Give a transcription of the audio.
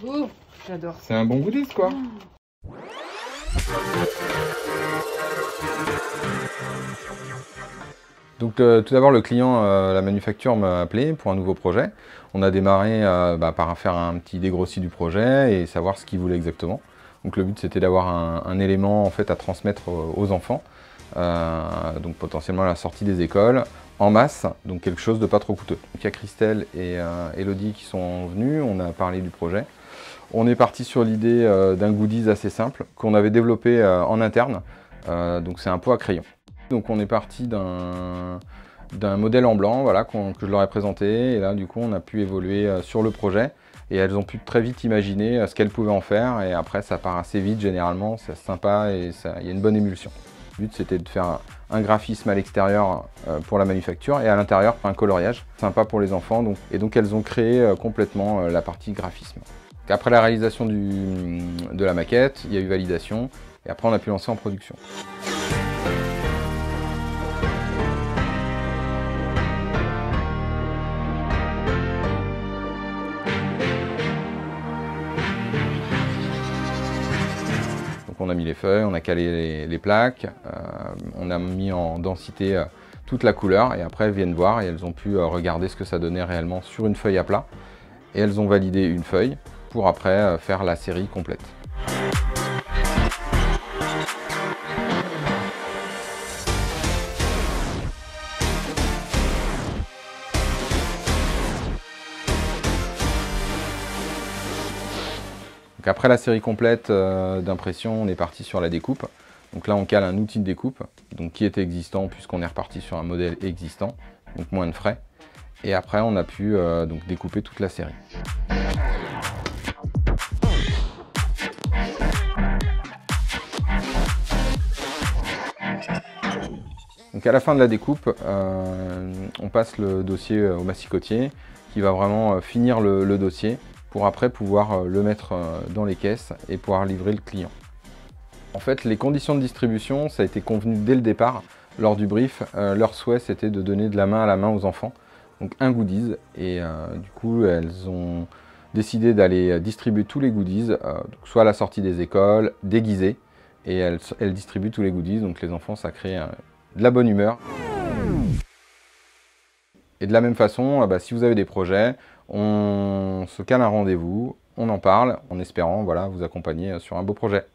Ouh, j'adore. C'est un bon goodies, quoi. Donc tout d'abord, le client, la manufacture m'a appelé pour un nouveau projet. On a démarré par faire un petit dégrossi du projet et savoir ce qu'il voulait exactement. Donc le but, c'était d'avoir un élément en fait, à transmettre aux enfants. Donc potentiellement la sortie des écoles, en masse, donc quelque chose de pas trop coûteux. Donc, il y a Christelle et Elodie qui sont venus, on a parlé du projet. On est parti sur l'idée d'un goodies assez simple qu'on avait développé en interne. Donc c'est un pot à crayon. Donc on est parti d'un modèle en blanc voilà, que je leur ai présenté. Et là du coup on a pu évoluer sur le projet. Et elles ont pu très vite imaginer ce qu'elles pouvaient en faire. Et après ça part assez vite généralement, c'est sympa et il y a une bonne émulsion. Le but c'était de faire un graphisme à l'extérieur pour la manufacture et à l'intérieur un coloriage sympa pour les enfants. Et donc elles ont créé complètement la partie graphisme. Après la réalisation de la maquette, il y a eu validation et après on a pu lancer en production. Donc on a mis les feuilles, on a calé les plaques, on a mis en densité toute la couleur et après elles viennent voir et elles ont pu regarder ce que ça donnait réellement sur une feuille à plat. Et elles ont validé une feuille pour après faire la série complète. Donc après la série complète d'impression, on est parti sur la découpe. Donc là on cale un outil de découpe donc, qui était existant puisqu'on est reparti sur un modèle existant, donc moins de frais. Et après on a pu donc découper toute la série. Donc à la fin de la découpe, on passe le dossier au massicotier qui va vraiment finir le dossier pour après pouvoir le mettre dans les caisses et pouvoir livrer le client. En fait, les conditions de distribution, ça a été convenu dès le départ, lors du brief. Leur souhait, c'était de donner de la main à la main aux enfants, donc un goodies. Et du coup, elles ont décidé d'aller distribuer tous les goodies, soit à la sortie des écoles, déguisés, et elles distribuent tous les goodies. Donc les enfants, ça crée de la bonne humeur. Et de la même façon, si vous avez des projets, on se cale un rendez-vous, on en parle, en espérant voilà, vous accompagner sur un beau projet.